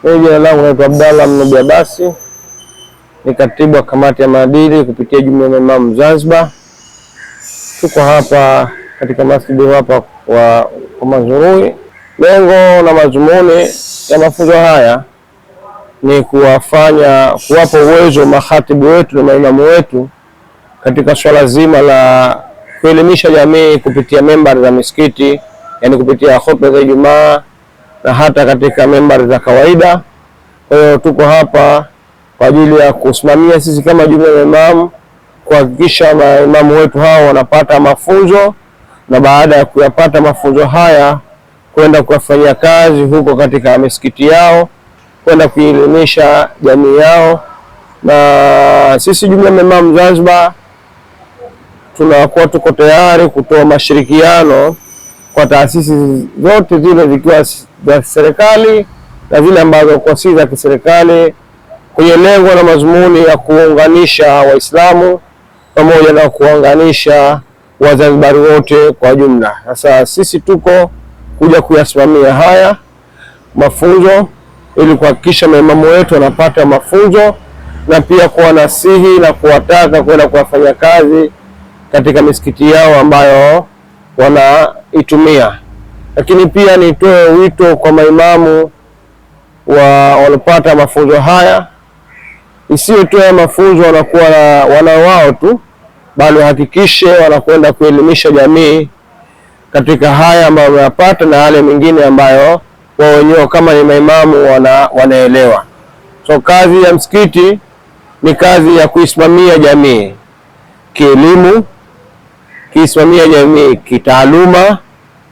Jina langu naitwa Abdallah Mnubi Abasi, ni katibu wa kamati ya maadili kupitia Jumuiya ya Maimamu Zanzibar. Tuko hapa katika masjidi hapa wa Mazurui. Lengo na madhumuni ya mafunzo haya ni kuwapa uwezo makhatibu wetu na maimamu wetu katika swala zima la kuelimisha jamii kupitia membari za misikiti, yani kupitia khutba za Ijumaa na hata katika membari za kawaida. Kwa hiyo tuko hapa kwa ajili ya kusimamia sisi kama jumuiya ya maimamu kuhakikisha maimamu wetu hao wanapata mafunzo, na baada ya kuyapata mafunzo haya kwenda kufanyia kazi huko katika misikiti yao, kwenda kuelimisha jamii yao. Na sisi jumuiya ya maimamu Zanzibar tuko tayari kutoa mashirikiano kwa taasisi zote zile zikiwa za serikali na zile ambazo kwa si za kiserikali, kwenye lengo na mazumuni ya kuunganisha Waislamu pamoja na kuunganisha Wazanzibari wote kwa jumla. Sasa sisi tuko kuja kuyasimamia haya mafunzo ili kuhakikisha maimamu wetu wanapata mafunzo na pia kuwanasihi na kuwataka kwenda kuwafanya kazi katika misikiti yao ambayo wanaitumia. Lakini pia nitoe wito kwa maimamu walopata mafunzo haya, isiyo tu mafunzo wanakuwa wana wao tu, bali hakikishe wanakwenda kuelimisha jamii katika haya ambayo wameyapata na yale mengine ambayo wao wenyewe kama ni maimamu wanaelewa. So kazi ya msikiti ni kazi ya kuisimamia jamii kielimu, kuisimamia jamii kitaaluma,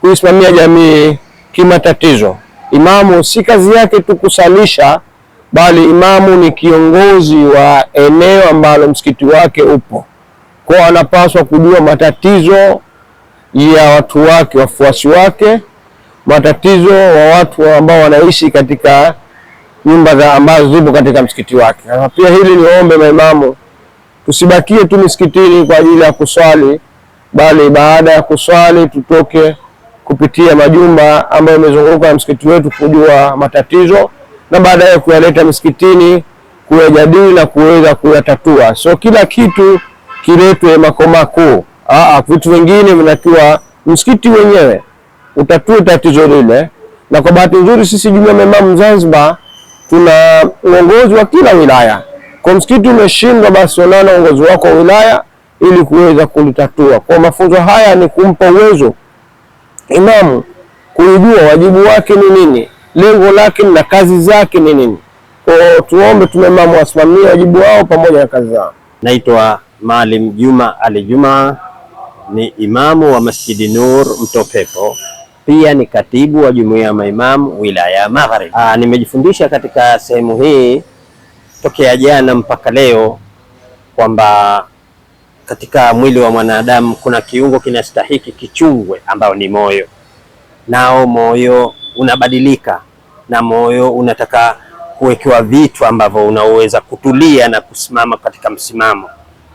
kuisimamia jamii kimatatizo. Imamu si kazi yake tu kusalisha, bali imamu ni kiongozi wa eneo ambalo msikiti wake upo. Kwa anapaswa kujua matatizo ya watu wake, wafuasi wake, matatizo wa watu ambao wanaishi katika nyumba ambazo zipo katika msikiti wake. Na pia hili niombe maimamu, tusibakie tu misikitini kwa ajili ya kuswali, bali baada ya kuswali tutoke kupitia majumba ambayo yamezunguka msikiti wetu kujua matatizo, na baadaye kuyaleta msikitini kuyajadili na kuweza kuyatatua. So kila kitu kiletwe makomako. Vitu vingine vinakiwa msikiti wenyewe utatue tatizo lile. Na kwa bahati nzuri sisi jumuiya ya maimamu Zanzibar tuna uongozi wa kila wilaya. Kwa msikiti umeshindwa, basi unaona uongozi wako wa wilaya ili kuweza kulitatua. Kwa mafunzo haya ni kumpa uwezo imamu kujua wajibu wake ni nini, lengo lake na kazi zake ni nini. Kwa tuombe tumaimamu wasimamie wajibu wao pamoja na kazi zao. Naitwa Maalim Juma Ali Juma, ni imamu wa Masjidi Nur Mtopepo, pia ni katibu wa jumuiya ya maimamu wilaya ya Magharibi. Nimejifundisha katika sehemu hii tokea jana mpaka leo kwamba katika mwili wa mwanadamu kuna kiungo kinastahiki kichungwe ambao ni moyo. Nao moyo unabadilika na moyo unataka kuwekewa vitu ambavyo unaweza kutulia na kusimama katika msimamo.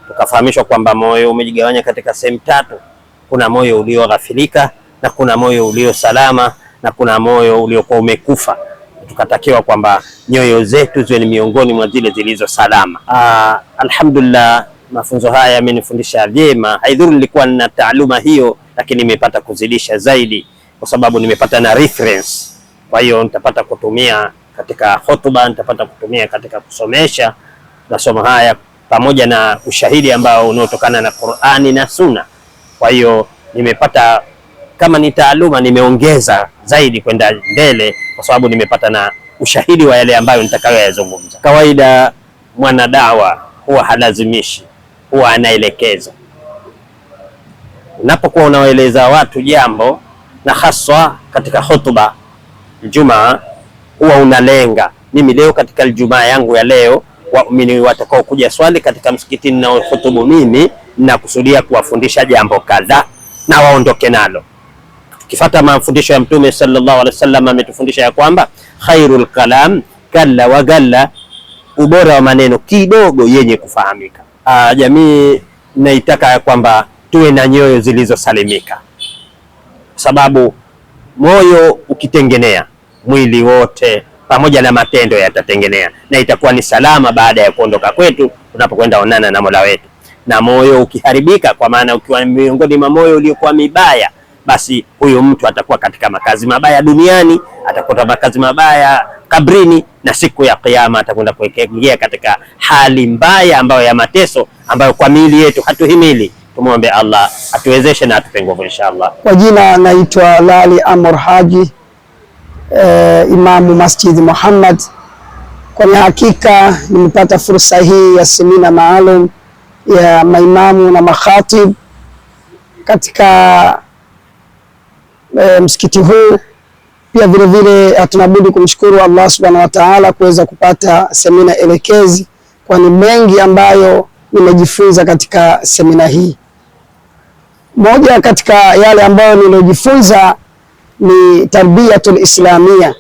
Tukafahamishwa kwamba moyo umejigawanya katika sehemu tatu. Kuna moyo ulioghafilika, na kuna moyo ulio salama, na kuna moyo uliokuwa umekufa. Tukatakiwa kwamba nyoyo zetu ziwe ni miongoni mwa zile zilizo salama. Alhamdulillah, mafunzo haya yamenifundisha vyema. Haidhuru nilikuwa na taaluma hiyo, lakini nimepata kuzidisha zaidi kwa sababu nimepata na reference. Kwa hiyo nitapata kutumia katika hotuba, nitapata kutumia katika kusomesha masomo haya pamoja na ushahidi ambao unaotokana na Qur'ani na Sunna. Kwa hiyo nimepata, kama ni taaluma nimeongeza zaidi kwenda mbele kwa sababu nimepata na ushahidi wa yale ambayo nitakayoyazungumza. Kawaida mwanadawa huwa halazimishi, huwa anaelekeza. Unapokuwa unawaeleza watu jambo, na haswa katika hotuba Ijumaa, huwa unalenga, mimi leo katika Ijumaa yangu ya leo, waumini watakao kuja swali katika msikiti na hutubu mimi, na kusudia kuwafundisha jambo kadha na waondoke nalo. Tukifuata mafundisho ya Mtume sallallahu alaihi wasallam, ametufundisha ya kwamba khairul kalam kalla wa galla, ubora wa maneno kidogo yenye kufahamika. Jamii naitaka kwamba tuwe na nyoyo zilizosalimika, sababu moyo ukitengenea mwili wote pamoja na matendo yatatengenea, na itakuwa ni salama baada ya kuondoka kwetu tunapokwenda onana na Mola wetu. Na moyo ukiharibika, kwa maana ukiwa miongoni mwa moyo uliokuwa mibaya, basi huyu mtu atakuwa katika makazi mabaya duniani, atakuwa makazi mabaya kabrini, na siku ya Kiyama atakwenda kuingia katika hali mbaya ambayo ya mateso, ambayo kwa miili yetu hatuhimili. Tumwombe Allah atuwezeshe na atupe nguvu inshallah. Kwa jina naitwa Lali Amor Haji, Imamu Masjid Muhammad. Kwa hakika nimepata fursa hii ya semina maalum ya maimamu na makhatib katika msikiti huu. Pia vile vile hatunabudi kumshukuru Allah subhanahu wa ta'ala kuweza kupata semina elekezi, kwani mengi ambayo nimejifunza katika semina hii. Moja katika yale ambayo nimejifunza ni tarbiyatul islamia.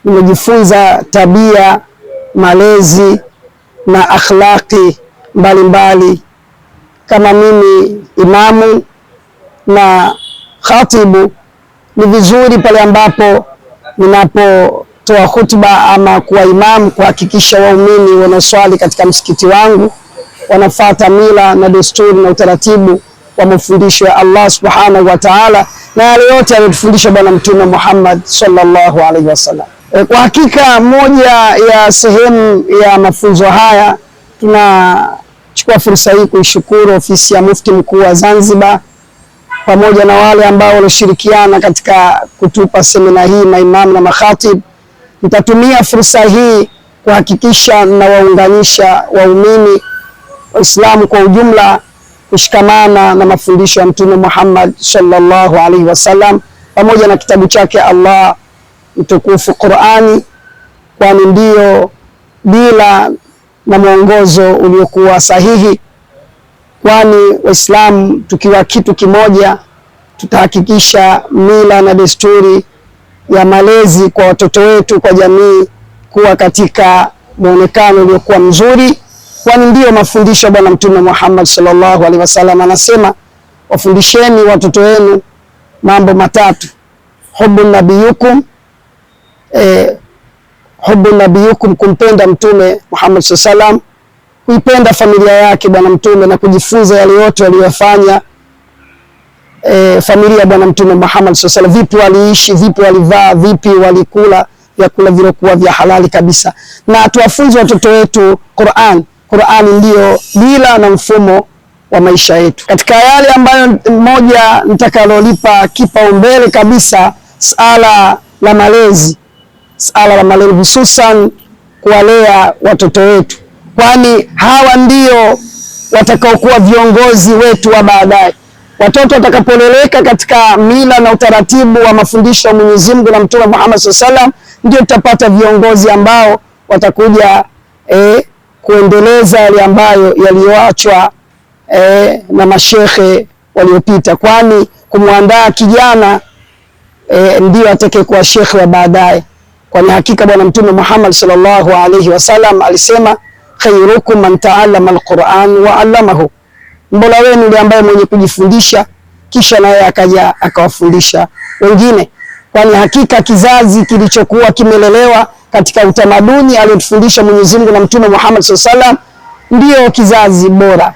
Nimejifunza tabia, malezi na akhlaqi mbalimbali. Kama mimi imamu na khatibu, ni vizuri pale ambapo ninapotoa hutuba ama kuwa imamu kuhakikisha waumini wanaoswali katika msikiti wangu wanafuata mila na desturi na utaratibu wa mafundisho ya Allah subhanahu wa ta'ala na yale yote aliyotufundisha Bwana Mtume Muhammad sallallahu alaihi wasallam. Kwa hakika moja ya sehemu ya mafunzo haya, tunachukua fursa hii kuishukuru ofisi ya Mufti Mkuu wa Zanzibar pamoja na wale ambao walishirikiana katika kutupa semina hii, maimamu na makhatib. Nitatumia fursa hii kuhakikisha na waunganisha waumini Waislamu kwa ujumla kushikamana na mafundisho ya Mtume Muhammad sallallahu alaihi wasallam pamoja na kitabu chake Allah mtukufu Qur'ani, kwani ndio bila na mwongozo uliokuwa sahihi. Kwani Waislamu tukiwa kitu kimoja, tutahakikisha mila na desturi ya malezi kwa watoto wetu, kwa jamii, kuwa katika muonekano uliokuwa mzuri, kwani ndio mafundisho ya Bwana Mtume Muhammad sallallahu alaihi wasallam. Anasema, wafundisheni watoto wenu mambo matatu: hubbu nabiyukum, hubbu nabiyukum, kumpenda Mtume Muhammad sallallahu alaihi wasallam, kuipenda familia yake Bwana Mtume na kujifunza yale yote waliyofanya familia ya Bwana Mtume Muhammad sallallahu alaihi wasallam, vipi waliishi, vipi walivaa, vipi walikula vyakula vilivyokuwa vya halali kabisa, na tuwafunze watoto wetu Qur'an. Qur'ani ndio dira na mfumo wa maisha yetu. Katika yale ambayo moja nitakalolipa kipaumbele kabisa, sala la malezi, hususan kuwalea watoto wetu, kwani hawa ndio watakaokuwa viongozi wetu wa baadaye. Watoto watakapoleleka katika mila na utaratibu wa mafundisho ya Mwenyezi Mungu na Mtume Muhammad sallallahu alaihi wasallam, ndio tutapata viongozi ambao watakuja kuendeleza yale ambayo yaliyoachwa na mashekhe waliopita, kwani kumwandaa kijana ndio atakayekuwa shekhe wa baadaye. Kwani hakika Bwana Mtume Muhammad sallallahu alaihi wasallam alisema, khairukum man ta'allama alquran wa 'allamahu, mbora wenu ndiye ambaye mwenye kujifundisha kisha naye akaja akawafundisha wengine. Kwani hakika kizazi kilichokuwa kimelelewa katika utamaduni aliotufundisha Mwenyezi Mungu na Mtume Muhammad sallallahu alaihi wasallam ndio kizazi bora.